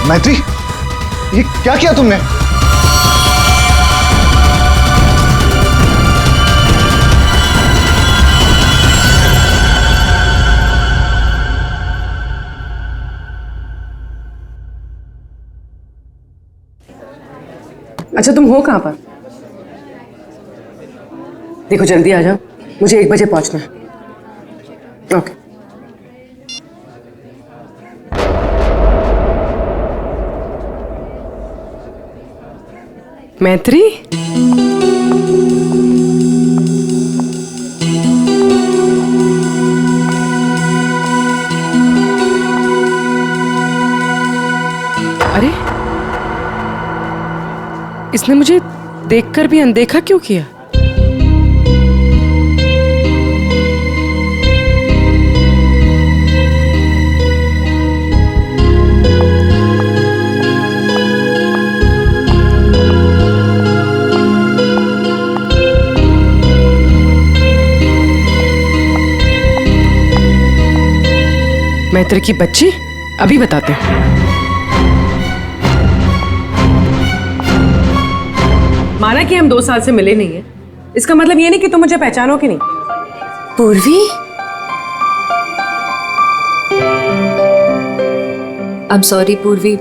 मैत्री, ये क्या किया तुमने? अच्छा, तुम हो कहाँ पर? देखो जल्दी आ जाओ, मुझे 1 बजे पहुंचना है। ओके। मैत्री, अरे इसने मुझे देखकर भी अनदेखा क्यों किया? मैत्री की बच्ची, अभी बताते हैं। माना कि हम 2 साल से मिले नहीं है, इसका मतलब ये नहीं कि तुम मुझे पहचानो कि नहीं। पूर्वी, आई एम सॉरी पूर्वी,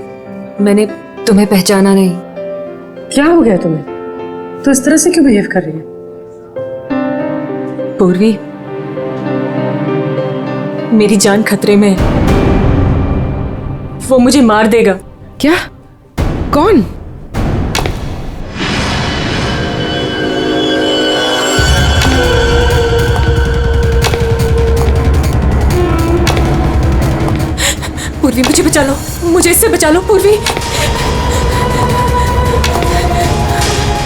मैंने तुम्हें पहचाना नहीं। क्या हो गया तुम्हें? तो इस तरह से क्यों बिहेव कर रही है? पूर्वी, मेरी जान खतरे में है। वो मुझे मार देगा। क्या? कौन? पूर्वी, मुझे बचा लो, मुझे इससे बचा लो पूर्वी।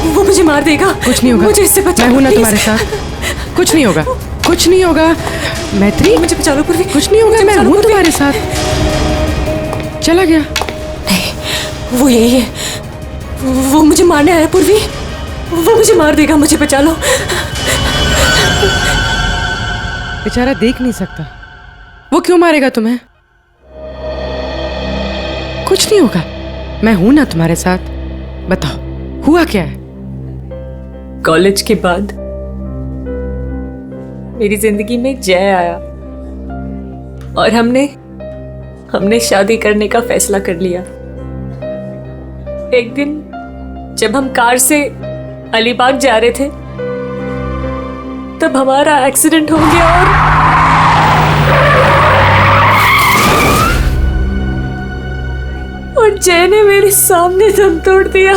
वो मुझे मार देगा। कुछ नहीं होगा, मुझे इससे बचा लो। मैं हूं ना तुम्हारे साथ। कुछ नहीं होगा, कुछ नहीं होगा। मैत्री, मुझे बचा लो पूर्वी। कुछ नहीं होगा, मैं हूं तुम्हारे साथ। चला गया? नहीं, वो यही है। वो मुझे मारने आया पूर्वी। वो मुझे मार देगा, मुझे बचा लो। बेचारा देख नहीं सकता, वो क्यों मारेगा तुम्हें? कुछ नहीं होगा, मैं हूं ना तुम्हारे साथ। बताओ, हुआ क्या है? कॉलेज के बाद मेरी जिंदगी में जय आया और हमने शादी करने का फैसला कर लिया। एक दिन जब हम कार से अलीबाग जा रहे थे, तब हमारा एक्सीडेंट हो गया और जय ने मेरे सामने दम तोड़ दिया।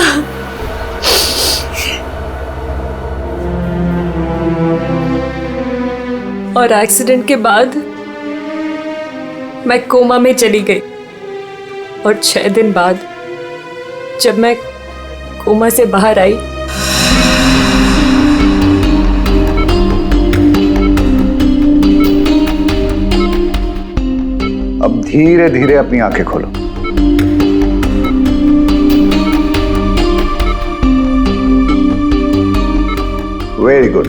और एक्सीडेंट के बाद मैं कोमा में चली गई और 6 दिन बाद जब मैं कोमा से बाहर आई, अब धीरे धीरे अपनी आंखें खोलो। Very good.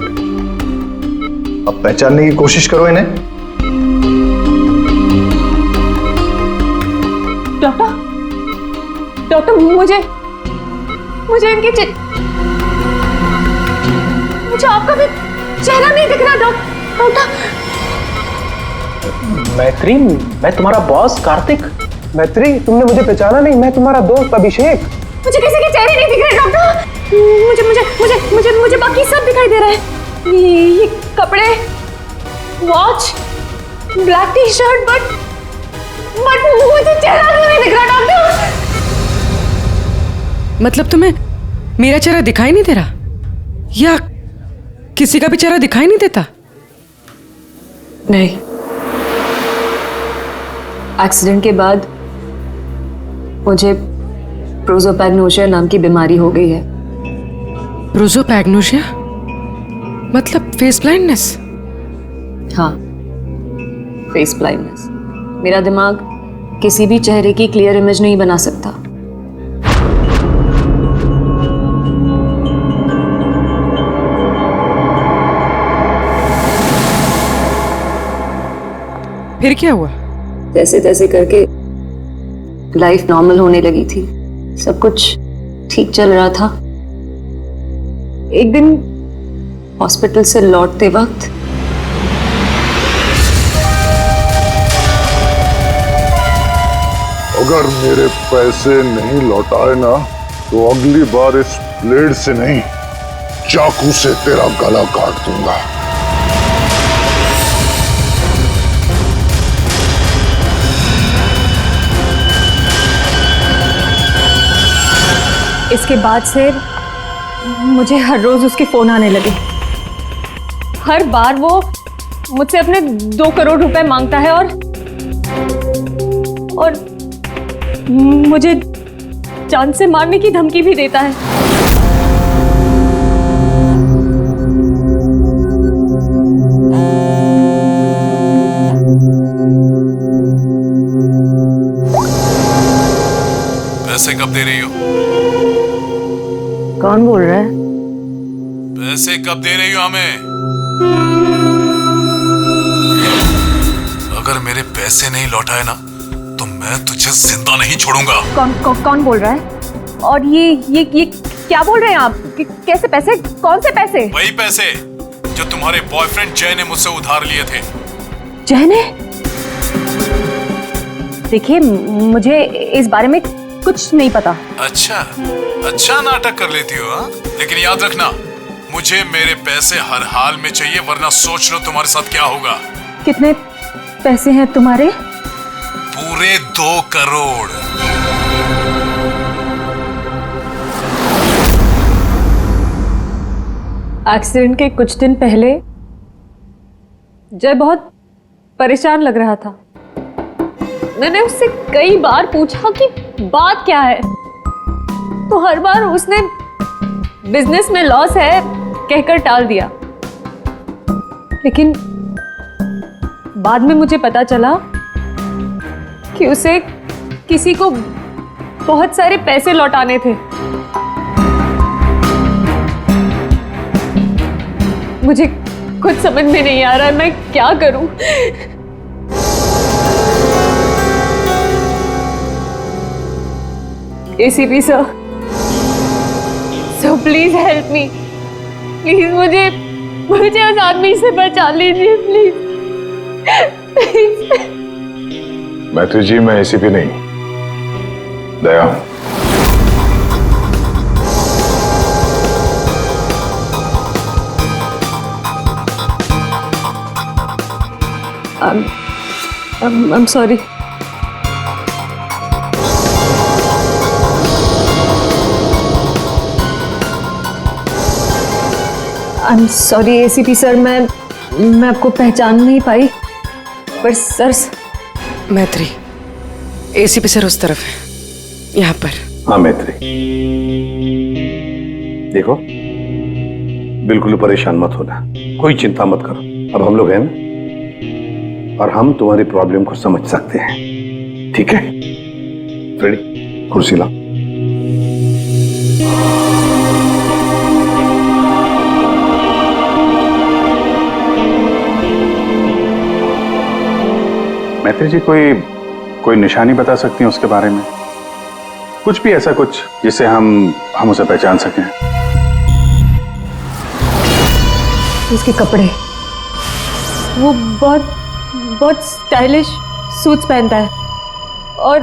अब पहचानने की कोशिश करो इन्हें। डॉक्टर, मुझे इनकी मुझे आपका भी चेहरा नहीं दिख रहा डॉक्टर। मैत्री, मैं तुम्हारा बॉस कार्तिक। मैत्री, तुमने मुझे पहचाना नहीं, मैं तुम्हारा दोस्त अभिषेक। मुझे किसी के चेहरे नहीं दिख रहे डॉक्टर। मुझे बाकी सब दिखाई दे रहा है। ये कपड़े, watch, black T shirt, but मुझे चेहरा नहीं दिख रहा डॉक्टर। मतलब तुम्हें मेरा चेहरा दिखाई नहीं दे रहा, या किसी का भी चेहरा दिखाई नहीं देता? नहीं, एक्सीडेंट के बाद मुझे प्रोसोपैग्नोसिया नाम की बीमारी हो गई है। प्रोसोपैग्नोसिया मतलब फेस ब्लाइंडनेस? हाँ, फेस ब्लाइंडनेस। मेरा दिमाग किसी भी चेहरे की क्लियर इमेज नहीं बना सकता। फिर क्या हुआ? जैसे तैसे करके लाइफ नॉर्मल होने लगी थी, सब कुछ ठीक चल रहा था। एक दिन हॉस्पिटल से लौटते वक्त अगर मेरे पैसे नहीं लौटाए ना तो अगली बार इस ब्लेड से नहीं, चाकू से तेरा गला काट दूंगा। इसके बाद से मुझे हर रोज उसके फोन आने लगे। हर बार वो मुझसे अपने 2 करोड़ रुपए मांगता है और मुझे जान से मारने की धमकी भी देता है। पैसे कब दे रही हो? कौन बोल रहा है? पैसे कब दे रही हो हमें? अगर मेरे पैसे नहीं लौटाए ना तो मैं तुझे जिंदा नहीं छोड़ूंगा। कौन बोल रहा है? और ये क्या बोल रहे हैं आप? कैसे पैसे? कौन से पैसे? वही पैसे जो तुम्हारे बॉयफ्रेंड जय ने मुझसे उधार लिए थे। जय ने? देखिए, मुझे इस बारे में कुछ नहीं पता। अच्छा नाटक कर लेती हो हाँ? लेकिन याद रखना, मुझे मेरे पैसे हर हाल में चाहिए, वरना सोच लो तुम्हारे साथ क्या होगा। कितने पैसे हैं तुम्हारे? पूरे 2 करोड़। एक्सीडेंट के कुछ दिन पहले जय बहुत परेशान लग रहा था। मैंने उससे कई बार पूछा कि बात क्या है, तो हर बार उसने बिजनेस में लॉस है कहकर टाल दिया। लेकिन बाद में मुझे पता चला कि उसे किसी को बहुत सारे पैसे लौटाने थे। मुझे कुछ समझ में नहीं आ रहा है मैं क्या करूं। ACP sir, please help me. Please मुझे उस आदमी से बचा लीजिए प्लीज। मैत्री जी, मैं एसीपी नहीं, दया। I'm sorry. I'm sorry ACP sir, मैं आपको पहचान नहीं पाई। पर सर, मैत्री, एसीपी सर उस तरफ है, यहाँ पर। हाँ मैत्री, देखो बिल्कुल परेशान मत होना, कोई चिंता मत करो। अब हम लोग हैं ना, और हम तुम्हारी प्रॉब्लम को समझ सकते हैं, ठीक है? फ्रेडी, कुर्सी ला। मैत्री जी, कोई निशानी बता सकती हैं उसके बारे में? कुछ भी ऐसा कुछ जिससे हम उसे पहचान सकें। उसके कपड़े, वो बहुत स्टाइलिश सूट्स पहनता है और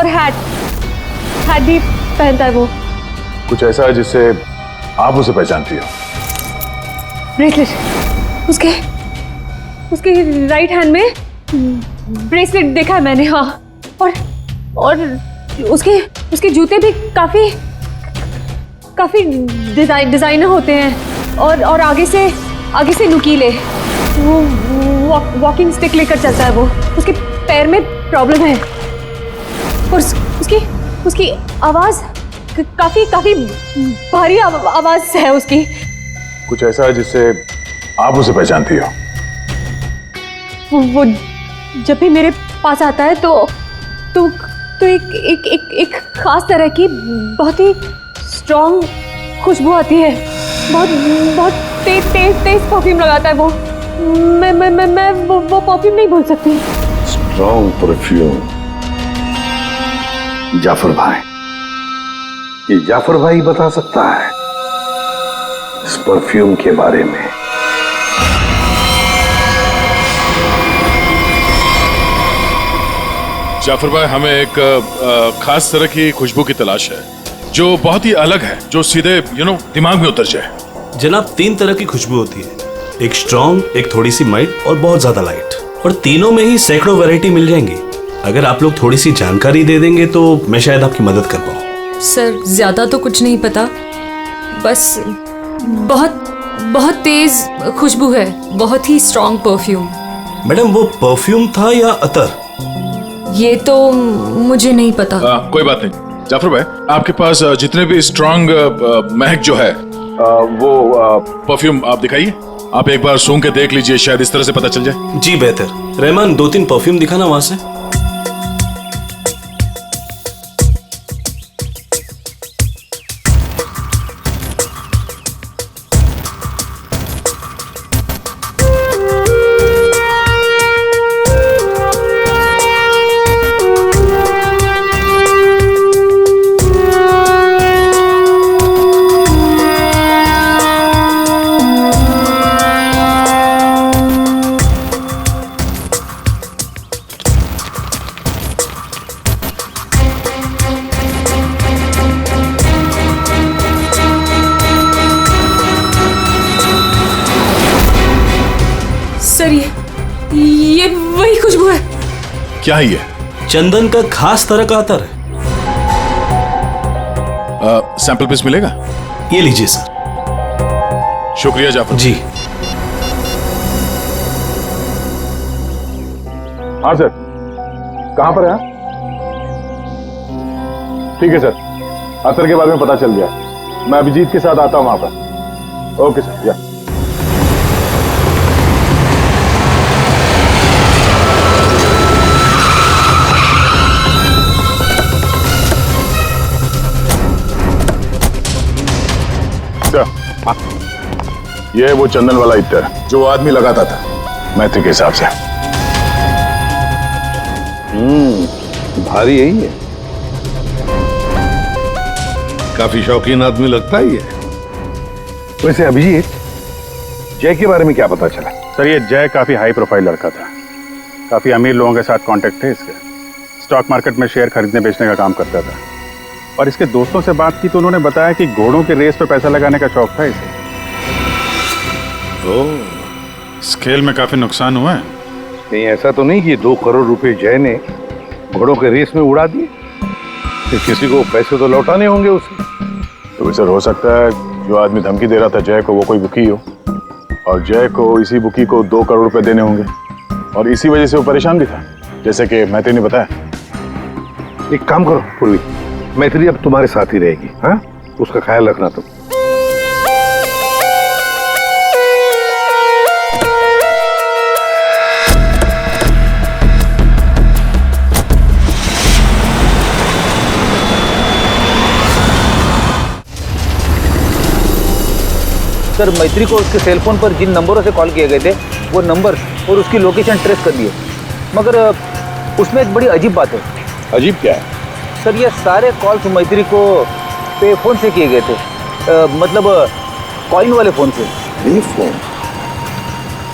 हैट भी पहनता है। वो कुछ ऐसा है जिससे आप उसे पहचानती हो? ब्रेसलेट, उसके राइट हैंड में ब्रेसलेट देखा है मैंने। हाँ, और उसके जूते भी काफी डिजाइनर होते हैं और आगे से नुकीले। वो वॉकिंग स्टिक लेकर चलता है। वो उसके पैर में प्रॉब्लम है और उसकी आवाज काफी भारी आवाज है उसकी। कुछ ऐसा है जिससे आप उसे पहचानती हो? वो जब भी मेरे पास आता है तो एक खास तरह की बहुत ही स्ट्रॉन्ग खुशबू आती है। बहुत तेज परफ्यूम लगाता है वो। मैं वो परफ्यूम नहीं भूल सकती। Strong perfume. जाफर भाई, ये जाफर भाई बता सकता है इस परफ्यूम के बारे में। जाफर भाई, हमें एक खास तरह की खुशबू की तलाश है जो बहुत ही अलग है, जो सीधे दिमाग में उतर जाए। जनाब, 3 तरह की खुशबू होती है, एक स्ट्रॉन्ग, एक थोड़ी सी माइल्ड और बहुत ज्यादा लाइट। और तीनों में ही सैकड़ों वैरायटी मिल जाएंगी। अगर आप लोग थोड़ी सी जानकारी दे देंगे तो मैं शायद आपकी मदद कर पाऊँ। सर, ज्यादा तो कुछ नहीं पता, बस बहुत तेज खुशबू है, बहुत ही स्ट्रॉन्ग परफ्यूम। मैडम, वो परफ्यूम था या अतर? ये तो मुझे नहीं पता। कोई बात नहीं जाफर भाई, आपके पास जितने भी स्ट्रॉन्ग महक जो है वो परफ्यूम आप दिखाइए। आप एक बार सूंघ के देख लीजिए, शायद इस तरह से पता चल जाए। जी बेहतर। रहमान, 2-3 परफ्यूम दिखाना वहां से। सर, ये वही खुशबू है। क्या है ये? चंदन का खास तरह का अतर है। सैंपल पीस मिलेगा? ये लीजिए सर। शुक्रिया जाफर जी। हाँ सर, कहाँ पर है? ठीक है सर, अतर के बारे में पता चल गया। मैं अभिजीत के साथ आता हूँ वहां पर। Okay sir. या ये वो चंदन वाला इत्र जो आदमी लगाता था मैत्री के हिसाब से। भारी यही है, काफी शौकीन आदमी लगता है ये। वैसे अभिजीत, जय के बारे में क्या पता चला? सर, ये जय काफी हाई प्रोफाइल लड़का था। काफी अमीर लोगों के साथ कांटेक्ट थे इसके। स्टॉक मार्केट में शेयर खरीदने बेचने का काम करता था। और इसके दोस्तों से बात की तो उन्होंने बताया कि घोड़ों के रेस पे पैसा लगाने का शौक था इसे। स्केल में काफी नुकसान हुआ है। नहीं, ऐसा तो नहीं कि 2 करोड़ रुपए जय ने घोड़ों के रेस में उड़ा दिए? फिर किसी को पैसे तो लौटाने होंगे उसे। तो सर, हो सकता है जो आदमी धमकी दे रहा था जय को, वो कोई बुकी हो और जय को इसी बुकी को 2 करोड़ रुपए देने होंगे और इसी वजह से वो परेशान भी था, जैसे कि मैत्री ने बताया। एक काम करो पूर्वी, मैत्री अब तुम्हारे साथ ही रहेगी। हाँ, उसका ख्याल रखना तुम। सर, मैत्री को उसके सेल फोन पर जिन नंबरों से कॉल किए गए थे वो नंबर और उसकी लोकेशन ट्रेस कर लिए, मगर उसमें एक बड़ी अजीब बात है। अजीब क्या है? सर, ये सारे कॉल्स मैत्री को पे फोन से किए गए थे, मतलब कॉइन वाले फोन से। पे फोन?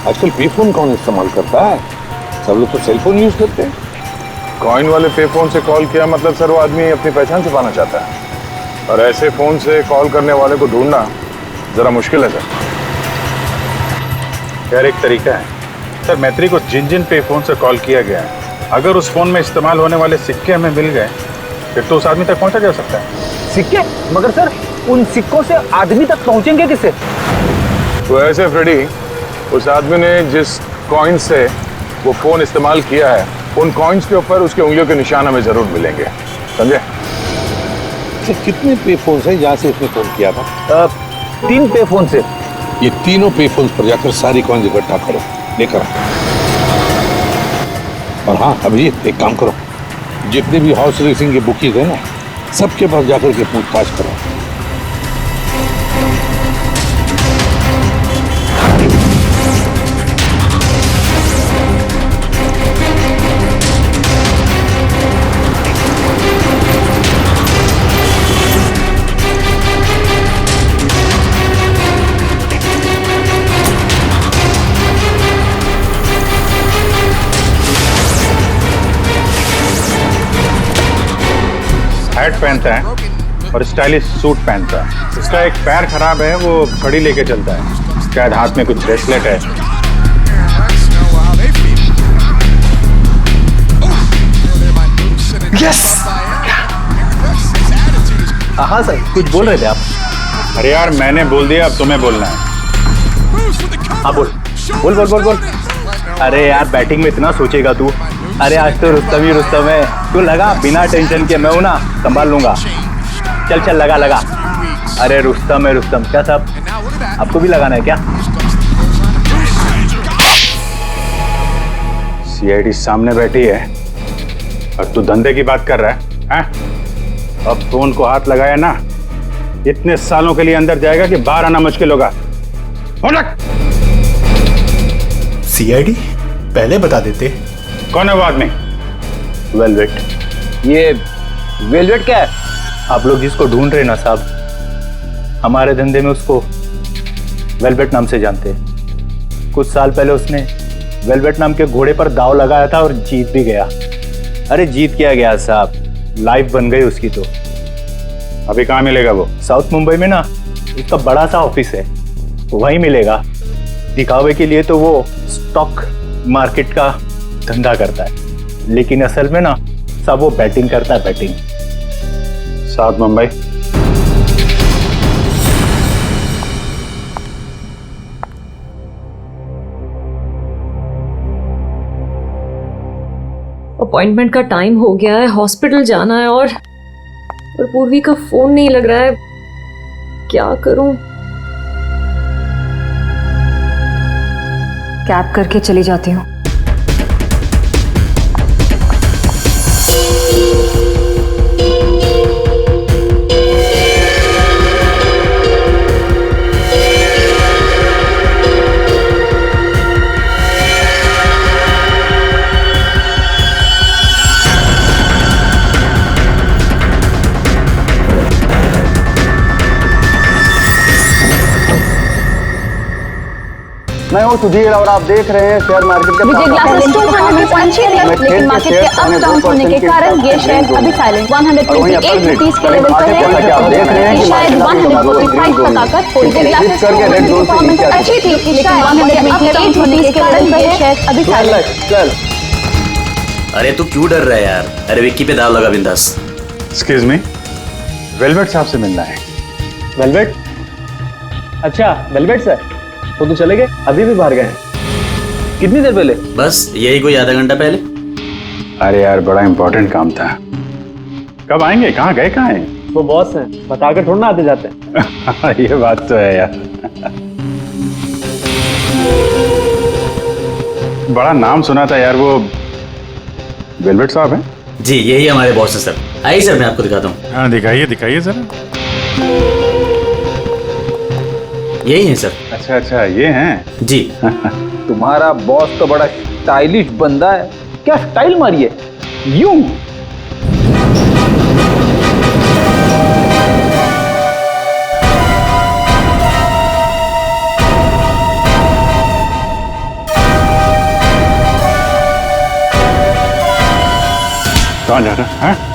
आजकल पे फोन कौन इस्तेमाल करता है? सब लोग तो सेल फोन यूज करते हैं। कॉइन वाले पे फोन से कॉल किया मतलब सर वो आदमी अपनी पहचान छुपाना चाहता है, और ऐसे फोन से कॉल करने वाले को ढूंढना जरा मुश्किल है सर। खैर, एक तरीका है सर। मैत्री को जिन जिन पे फोन से कॉल किया गया है, अगर उस फोन में इस्तेमाल होने वाले सिक्के हमें मिल गए फिर तो उस आदमी तक पहुंचा जा सकता है। सिक्के? मगर सर, उन सिक्कों से आदमी तक पहुंचेंगे किससे? तो ऐसे फ्रेडी, उस आदमी ने जिस कॉइन से वो फोन इस्तेमाल किया है, उन कॉइन्स के ऊपर उसके उंगलियों के निशान हमें जरूर मिलेंगे, समझे? कितने पे फोन है जहाँ से उसने फोन किया था? 3 पे फोन से। ये तीनों पे फोन पर जाकर सारी कॉइन इकट्ठा करो, लेकर आओ। और हाँ अभिजीत, एक काम करो, जितने भी हॉर्स रेसिंग के बुकीज है ना, सबके पास जाकर के पूछताछ करो। हैट पहनता है और स्टाइलिश सूट पहनता है। इसका एक पैर खराब है, वो घड़ी लेके चलता है, शायद हाथ में कुछ ब्रेसलेट है। यस। हाँ सर, कुछ बोल रहे थे आप? अरे यार मैंने बोल दिया, अब तुम्हें बोलना है। हाँ बोल बोल बोल बोल बोल। अरे यार बैटिंग में इतना सोचेगा तू? अरे आज तो रुस्तम ही रुस्तम है, तू लगा बिना टेंशन के, मैं हूं ना, संभाल लूंगा। चल चल लगा लगा। अरे रुस्तम है रुस्तम। क्या साहब, आपको भी लगाना है क्या? सीआईडी सामने बैठी है और तू धंधे की बात कर रहा है, हैं? अब फोन को हाथ लगाया ना, इतने सालों के लिए अंदर जाएगा कि बाहर आना मुश्किल होगा। सीआईडी पहले बता देते। कौन है वो आदमी? वेलवेट। ये वेलवेट क्या है? आप लोग जिसको ढूंढ रहे ना साहब, हमारे धंधे में उसको वेलवेट नाम से जानते हैं। कुछ साल पहले उसने वेलवेट नाम के घोड़े पर दांव लगाया था और जीत भी गया। अरे जीत क्या गया साहब, लाइफ बन गई उसकी। तो अभी कहाँ मिलेगा वो? साउथ मुंबई में ना उसका बड़ा सा ऑफिस है, वहीं मिलेगा। दिखावे के लिए तो वो स्टॉक मार्केट का धंधा करता है, लेकिन असल में ना सब वो बैटिंग करता है, बैटिंग। साउथ मुंबई। अपॉइंटमेंट का टाइम हो गया है, हॉस्पिटल जाना है और पूर्वी का फोन नहीं लग रहा है, क्या करूं? कैब करके चली जाती हूँ। मैं हूँ सुधीर और आप देख रहे हैं शेयर मार्केट के विजय ग्लासेस 200.6 लेकिन मार्केट के अप डाउन होने के कारण ये शेयर अभी साइलेंट 128 रुपीस के लेवल पर है। शायद 145 तक आकर विजय ग्लासेस की परफॉर्मेंस अच्छी थी, लेकिन 128 रुपीस के लेवल पर ये शेयर अभी साइलेंट। चल। अरे तू क्यों डर रहा है यार? अरे विक्की पे दाव लगा बिंदास। एक्सक्यूज मी, वेलवेट साहब से मिलना है। वेलवेट? अच्छा वेलवेट सर, तो चले गए? अभी भी बाहर गए हैं? कितनी देर पहले? बस यही कोई आधा घंटा पहले। अरे यार बड़ा इंपॉर्टेंट काम था। कब आएंगे? कहाँ गए? कहाँ हैं? वो बॉस हैं, बताकर थोड़ा ना आते जाते हैं। ये बात तो है यार। बड़ा नाम सुना था यार, वो वेलवेट साहब हैं? जी यही हमारे बॉस है सर। आइए सर मैं आपको दिखाता हूँ। हाँ दिखाइए दिखाइए जरा। यही है सर। अच्छा अच्छा ये हैं? जी। तुम्हारा बॉस तो बड़ा स्टाइलिश बंदा है, क्या स्टाइल मारी है यूं। कहाँ जा रहा है?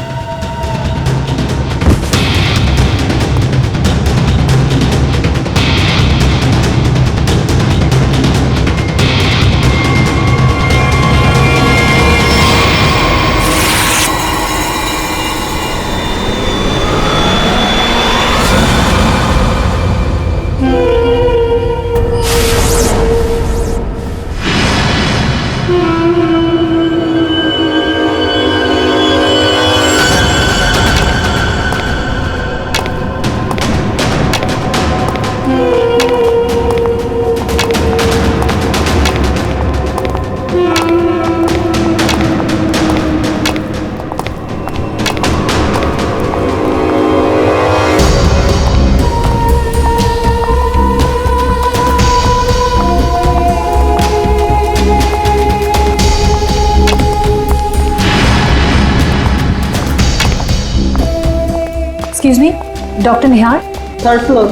एक्सक्यूज मी, डॉक्टर निहार, थर्ड फ्लोर।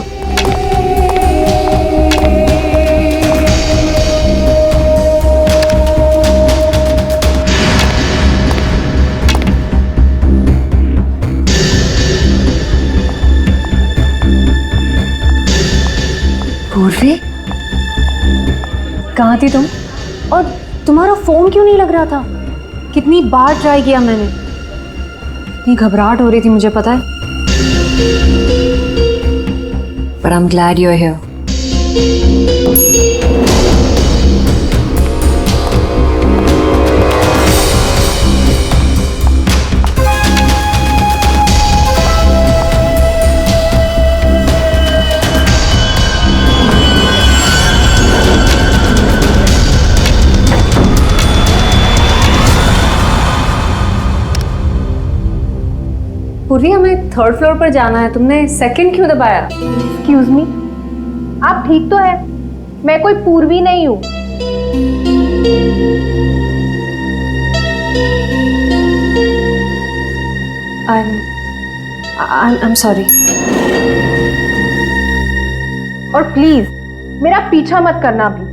पूर्वी, कहाँ थी तुम? और तुम्हारा फोन क्यों नहीं लग रहा था? कितनी बार ट्राई किया मैंने, इतनी घबराहट हो रही थी मुझे पता है। But I'm glad you're here. पूर्वी, हमें थर्ड फ्लोर पर जाना है, तुमने सेकंड क्यों दबाया? एक्सक्यूज मी, आप ठीक तो है? मैं कोई पूर्वी नहीं हूँ। I'm sorry. और प्लीज मेरा पीछा मत करना भी।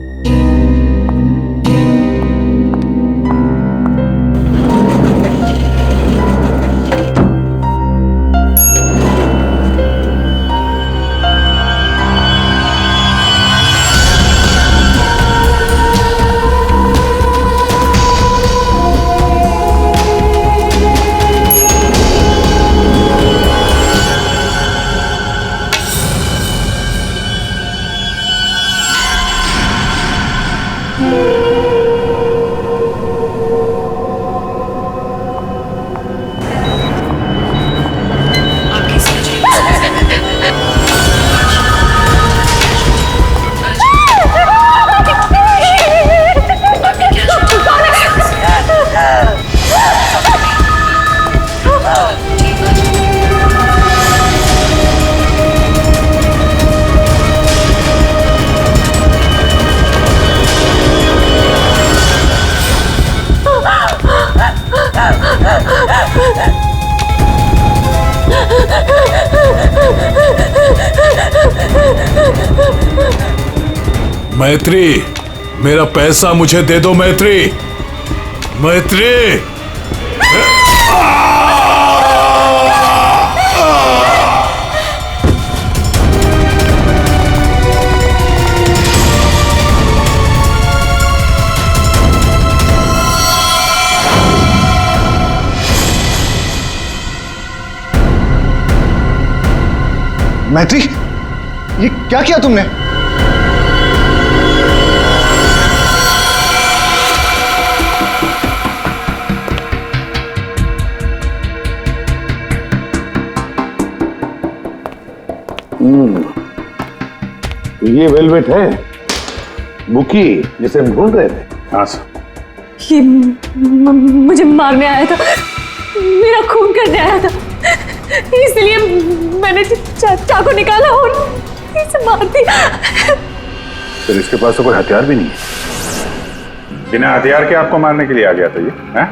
मैत्री, मेरा पैसा मुझे दे दो मैत्री। मैत्री, मैत्री, ये क्या किया तुमने? ये वेलवेट है, बुकी जिसे हम ढूंढ रहे थे। हाँ सर। ये मुझे मारने आया था, मेरा खून करने आया था, इसलिए मैंने चाकू निकाला और इसे मार दिया। फिर इसके पास तो कोई हथियार भी नहीं है, बिना हथियार के आपको मारने के लिए आ गया था ये, हैं?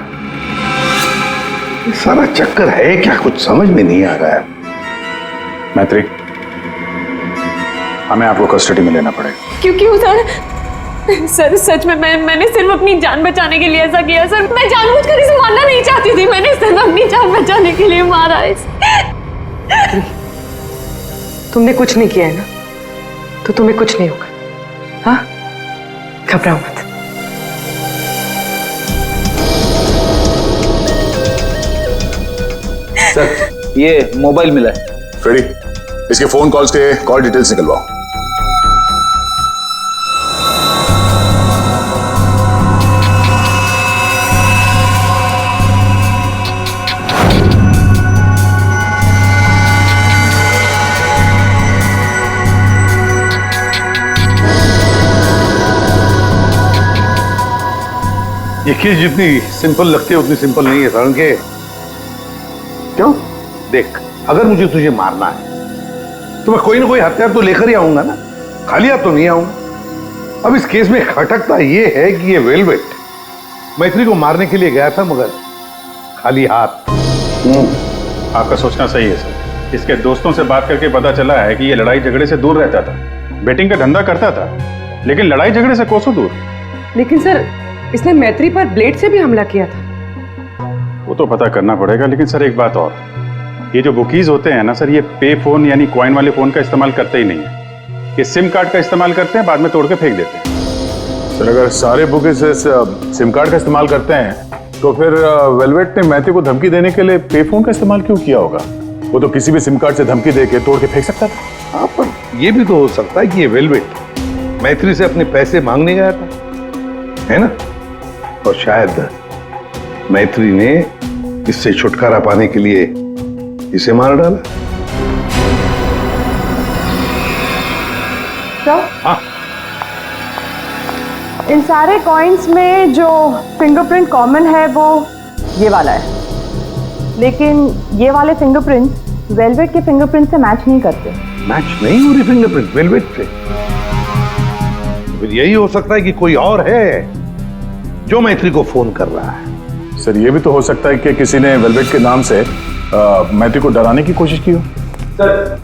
ये सारा चक्कर है क्या, कुछ समझ में नहीं आ रहा है। मैत्री, हमें आपको कस्टडी में लेना पड़ेगा। क्यों सर? सच में मैंने सिर्फ अपनी जान बचाने के लिए ऐसा किया सर। मैं जानबूझकर इसे मारना नहीं चाहती थी, मैंने सिर्फ अपनी जान बचाने के लिए मारा है। तुमने कुछ नहीं किया है ना, तो तुम्हें कुछ नहीं होगा। हाँ, घबराओ मत। सर, ये मोबाइल मिला है। फ्रेडी, इसके फोन कॉल्स के कॉल डिटेल्स निकलवाओ। ये चीज जितनी सिंपल लगती है उतनी सिंपल नहीं है सारण के। क्यों? देख, अगर मुझे तुझे मारना है तो मैं कोई ना कोई हथियार तो लेकर ही आऊंगा ना, खाली हाथ तो नहीं आऊंगा। अब इस केस में खटकता ये है कि ये वेलवेट मैत्री को मारने के लिए गया था, मगर खाली हाथ। आपका सोचना सही है सर, इसके दोस्तों से बात करके पता चला है कि ये लड़ाई झगड़े से दूर रहता था, बेटिंग का धंधा करता था, लेकिन लड़ाई झगड़े से कोसों दूर। लेकिन सर, इसने मैत्री पर ब्लेड से भी हमला किया था। वो तो पता करना पड़ेगा। लेकिन सर एक बात और, ये जो बुकीज होते हैं ना सर, ये पे फोन यानी कॉइन वाले फोन का इस्तेमाल करते ही नहीं है। ये सिम कार्ड का इस्तेमाल करते हैं, बाद में तोड़ के फेंक देते हैं। सर अगर सारे बुकीज सिम कार्ड का इस्तेमाल करते हैं तो फिर वेलवेट ने मैथ्यू को धमकी देने के लिए पे फोन का इस्तेमाल क्यों किया होगा? वो तो किसी भी सिम कार्ड से धमकी देके तोड़ के फेंक सकता था। हाँ, पर ये भी तो हो सकता है कि ये वेलवेट मैत्री से अपने पैसे मांगने गया था, है ना? और शायद मैत्री ने इससे छुटकारा पाने के लिए इसे मार डाला। तो हाँ, इन सारे कॉइन्स में जो फिंगरप्रिंट कॉमन है वो ये वाला है, लेकिन ये वाले फिंगरप्रिंट वेलवेट के फिंगरप्रिंट से मैच नहीं करते। मैच नहीं हो रही फिंगरप्रिंट वेलवेट से? फिर यही हो सकता है कि कोई और है जो मैत्री को फोन कर रहा है। सर ये भी तो हो सकता है कि किसी ने वेलवेट के नाम से मैथ्यू को डराने की कोशिश की हो। सर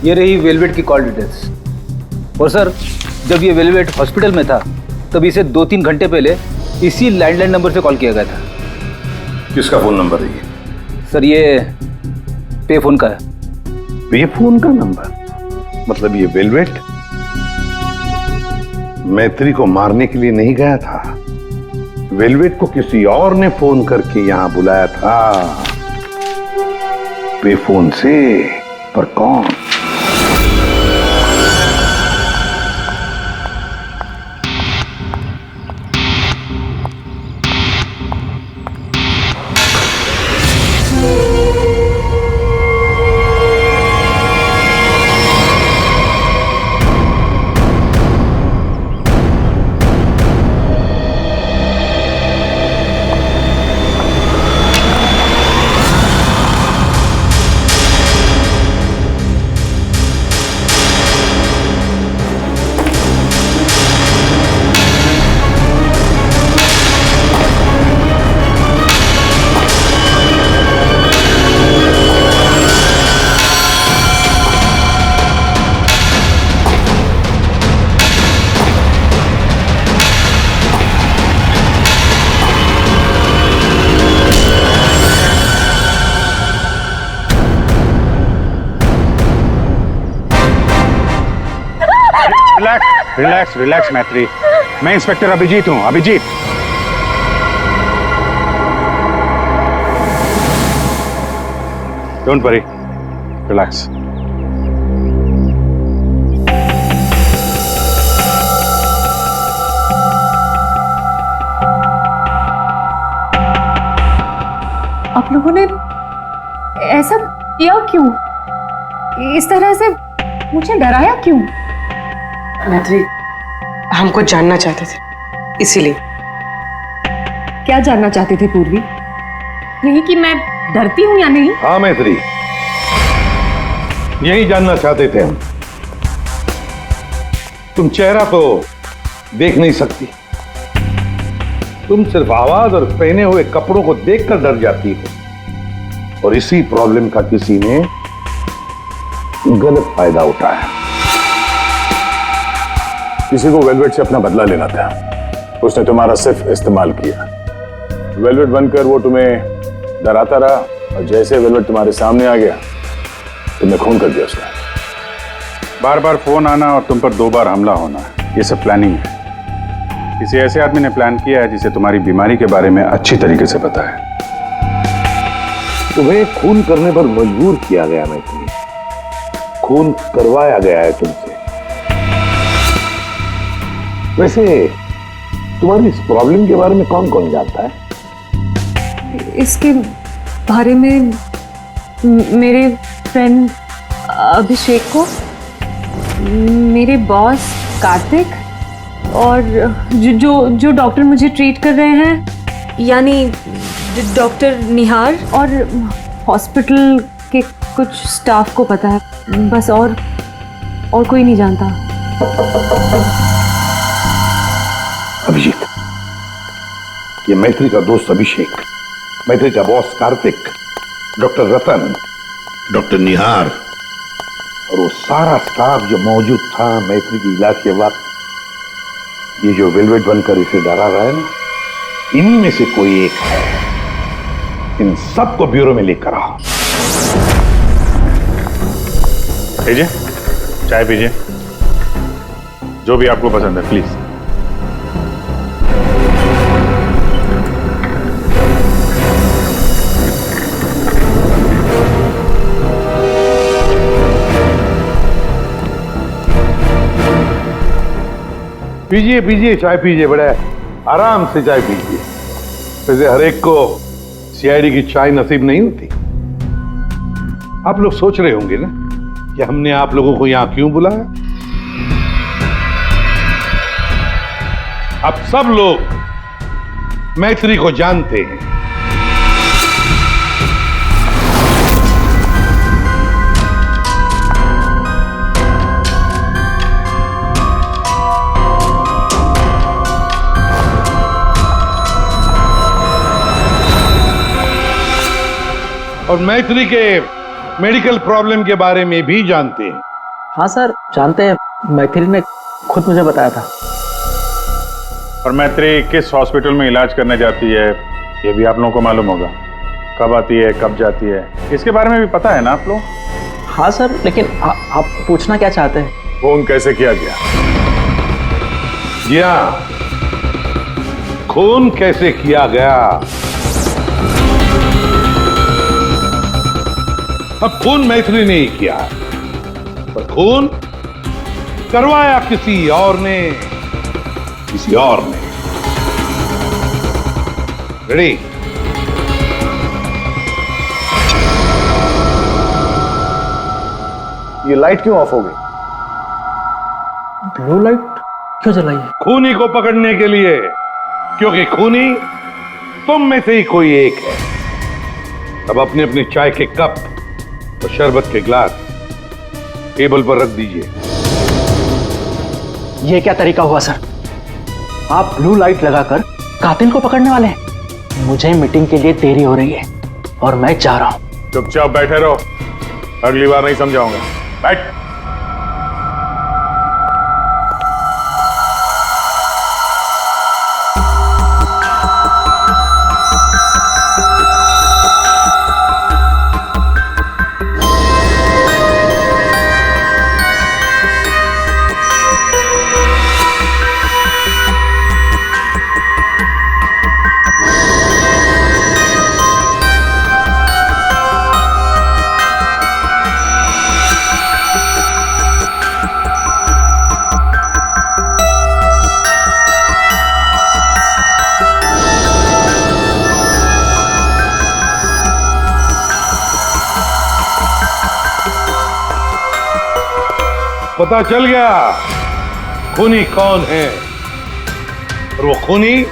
ये रही वेलवेट की कॉल डिटेल्स। और सर जब ये वेलवेट हॉस्पिटल में था तब इसे 2-3 घंटे पहले इसी लैंडलाइन नंबर से कॉल किया गया था। किसका फोन नंबर है ये? सर ये पे फोन का है। पे फोन का नंबर? मतलब ये वेलवेट मैत्री को मारने के लिए नहीं गया था, वेलवेट को किसी और ने फोन करके यहां बुलाया था पे फोन से। पर कौन? रिलैक्स रिलैक्स मैत्री, मैं इंस्पेक्टर अभिजीत हूं। Abhijeet, don't worry, relax. आप लोगों ने ऐसा किया क्यों? इस तरह से मुझे डराया क्यों? मैत्री, हमको जानना चाहते थे, इसीलिए। क्या जानना चाहते थे पूर्वी? यही कि मैं डरती हूं या नहीं? हाँ मैत्री, यही जानना चाहते थे हम। तुम चेहरा तो देख नहीं सकती, तुम सिर्फ आवाज और पहने हुए कपड़ों को देखकर डर जाती हो। और इसी प्रॉब्लम का किसी ने गलत फायदा उठाया। किसी को वेलवेट से अपना बदला लेना था, उसने तुम्हारा सिर्फ इस्तेमाल किया। वेलवेट बनकर वो तुम्हें डराता रहा, और जैसे वेलवेट तुम्हारे सामने आ गया तुमने खून कर दिया उसका। बार बार फोन आना और तुम पर 2 बार हमला होना, ये सब प्लानिंग है। किसी ऐसे आदमी ने प्लान किया है जिसे तुम्हारी बीमारी के बारे में अच्छी तरीके से पता है। तुम्हें खून करने पर मजबूर किया गया मैत्री, खून करवाया गया है तुमसे। वैसे तुम्हारी इस प्रॉब्लम के बारे में कौन कौन जानता है? इसके बारे में मेरे फ्रेंड अभिषेक को, मेरे बॉस कार्तिक, और जो डॉक्टर मुझे ट्रीट कर रहे हैं यानी डॉक्टर निहार, और हॉस्पिटल के कुछ स्टाफ को पता है, बस। और कोई नहीं जानता। अभिजीत, ये मैत्री का दोस्त अभिषेक, मैत्री का बॉस कार्तिक, डॉक्टर रतन, डॉक्टर निहार और वो सारा स्टाफ जो मौजूद था मैत्री के इलाज के वक्त, ये जो वेलवेट बनकर इसे डरा रहा है ना, इन्हीं में से कोई एक है। इन सबको ब्यूरो में लेकर आओ। लीजिए, चाय पीजिए, जो भी आपको पसंद है, प्लीज। पीजिए पीजिए, चाय पीजिए, बड़ा आराम से चाय पीजिए। वैसे हर एक को सीआईडी की चाय नसीब नहीं होती। आप लोग सोच रहे होंगे ना कि हमने आप लोगों को यहां क्यों बुलाया। अब सब लोग मैत्री को जानते हैं। और मैत्री के मेडिकल प्रॉब्लम के बारे में भी जानते हैं। हाँ सर, जानते हैं। मैत्री ने खुद मुझे बताया था। और मैत्री किस हॉस्पिटल में इलाज करने जाती है ये भी आप लोगों को मालूम होगा। कब आती है, कब जाती है, इसके बारे में भी पता है ना आप लोग? हाँ सर, लेकिन आप पूछना क्या चाहते हैं? फोन कैसे किया गया? जी हाँ, खून कैसे किया गया। अब खून मैत्री ने ही किया, पर खून करवाया किसी और ने। किसी और ने। रेडी? ये लाइट क्यों ऑफ हो गई? ब्लू लाइट क्यों जलाई है? खूनी को पकड़ने के लिए, क्योंकि खूनी तुम में से ही कोई एक है। अब अपने अपने चाय के कप और शरबत के ग्लास टेबल पर रख दीजिए। ये क्या तरीका हुआ सर? आप ब्लू लाइट लगाकर कातिल को पकड़ने वाले हैं? मुझे मीटिंग के लिए देरी हो रही है और मैं जा रहा हूं। चुपचाप बैठे रहो, अगली बार नहीं समझाऊंगा। बैठ। पता चल गया खूनी कौन है, और वो खूनी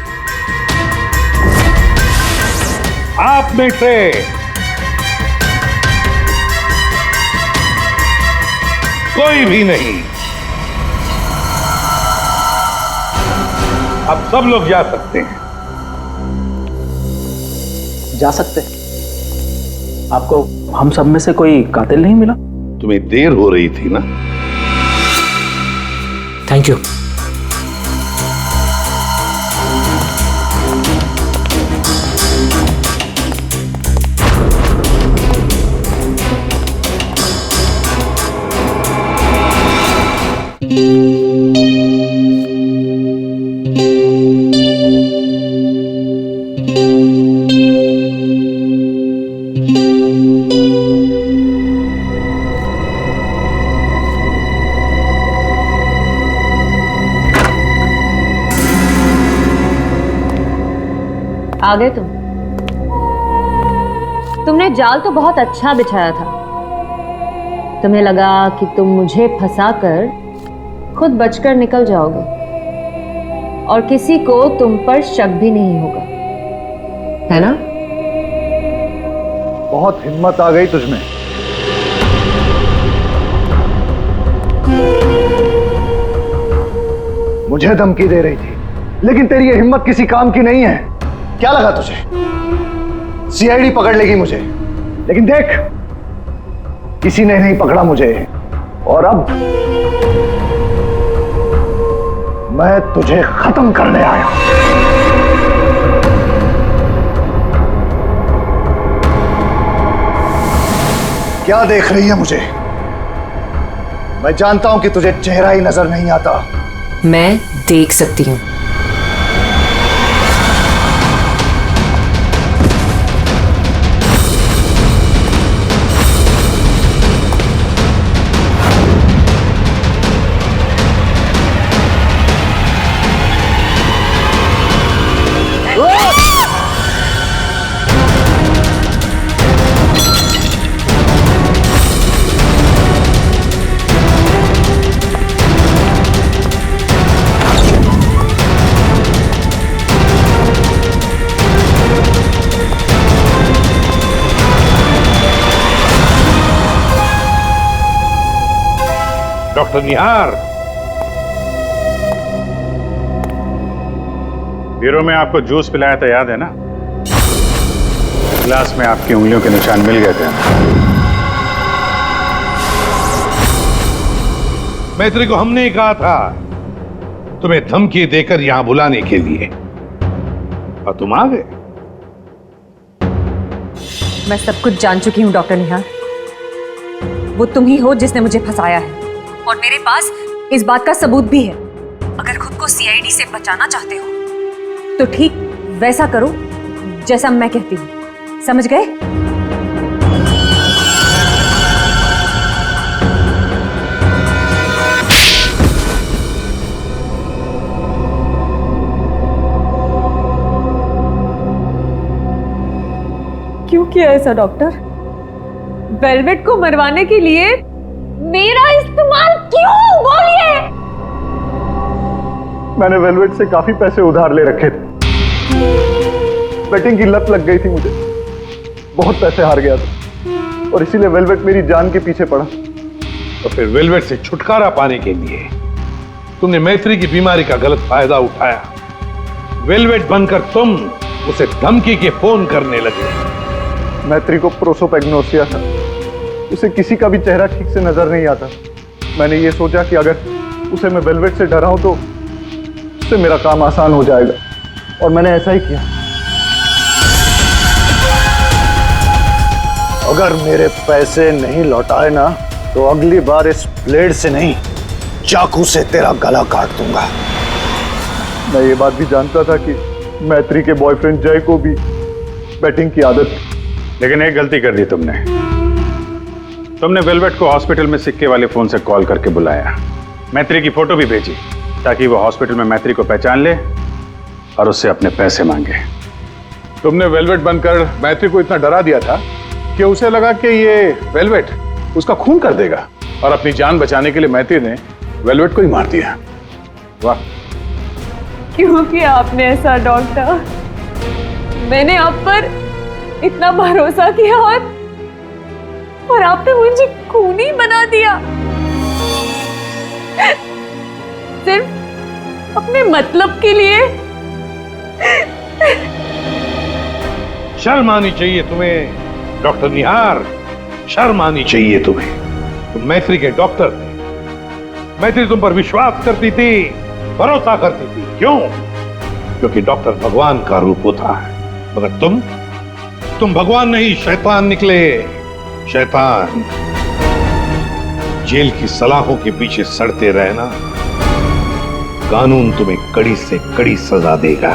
आप में से कोई भी नहीं। अब सब लोग जा सकते हैं। जा सकते? आपको हम सब में से कोई कातिल नहीं मिला? तुम्हें देर हो रही थी ना। Thank you. आ गए तुमने जाल तो बहुत अच्छा बिछाया था। तुम्हें लगा कि तुम मुझे फंसाकर खुद बचकर निकल जाओगे और किसी को तुम पर शक भी नहीं होगा, है ना? बहुत हिम्मत आ गई तुझमें। मुझे धमकी दे रही थी, लेकिन तेरी ये हिम्मत किसी काम की नहीं है। क्या लगा तुझे सीआईडी पकड़ लेगी मुझे? लेकिन देख, किसी ने नहीं पकड़ा मुझे, और अब मैं तुझे खत्म करने आया हूं। क्या देख रही है मुझे? मैं जानता हूं कि तुझे चेहरा ही नजर नहीं आता। मैं देख सकती हूँ। डॉक्टर निहार, ब्यूरो में आपको जूस पिलाया था, याद है ना? गिलास में आपकी उंगलियों के निशान मिल गए थे। मैत्री को हमने ही कहा था तुम्हें धमकी देकर यहां बुलाने के लिए, और तुम आ गए। मैं सब कुछ जान चुकी हूँ डॉक्टर निहार। वो तुम ही हो जिसने मुझे फंसाया है, और मेरे पास इस बात का सबूत भी है। अगर खुद को सीआईडी से बचाना चाहते हो तो ठीक वैसा करो जैसा मैं कहती हूँ, समझ गए? क्यों किया ऐसा डॉक्टर? वेलवेट को मरवाने के लिए मेरा इस्तेमाल क्यों? बोलिए। मैंने वेलवेट से काफी पैसे उधार ले रखे थे। बेटिंग की लत लग गई थी मुझे, बहुत पैसे हार गया था, और इसीलिए वेलवेट मेरी जान के पीछे पड़ा। तो फिर वेलवेट से छुटकारा पाने के लिए तुमने मैत्री की बीमारी का गलत फायदा उठाया। वेलवेट बनकर तुम उसे धमकी के फोन करने लगे। मैत्री को प्रोसोपेग्नोसिया था, उसे किसी का भी चेहरा ठीक से नजर नहीं आता। मैंने ये सोचा कि अगर उसे मैं वेलवेट से डराऊं तो उससे मेरा काम आसान हो जाएगा, और मैंने ऐसा ही किया। अगर मेरे पैसे नहीं लौटाए ना तो अगली बार इस ब्लेड से नहीं, चाकू से तेरा गला काट दूंगा। मैं ये बात भी जानता था कि मैत्री के बॉयफ्रेंड जय को भी बैटिंग की आदत थी। लेकिन एक गलती कर दी तुमने वेलवेट को हॉस्पिटल में सिक्के वाले फोन से कॉल करके बुलाया, मैत्री की फोटो भी भेजी ताकि वो हॉस्पिटल में मैत्री को पहचान ले और उससे अपने पैसे मांगे। तुमने वेलवेट बनकर मैत्री को इतना डरा दिया था कि उसे लगा कि ये वेलवेट उसका खून कर देगा, और अपनी जान बचाने के लिए मैत्री ने वेलवेट को ही मार दिया। वाह! क्यों किया आपने ऐसा डॉक्टर? मैंने आप पर इतना भरोसा किया और आपने मुझे खूनी बना दिया, सिर्फ अपने मतलब के लिए। शर्म आनी चाहिए तुम्हें डॉक्टर निहार, शर्म आनी चाहिए तुम्हें। तुम मैत्री के डॉक्टर थे, मैत्री तुम पर विश्वास करती थी, भरोसा करती थी। क्यों? क्योंकि डॉक्टर भगवान का रूप होता है, मगर तुम भगवान नहीं, शैतान निकले। शैतान। जेल की सलाखों के पीछे सड़ते रहना, कानून तुम्हें कड़ी से कड़ी सजा देगा।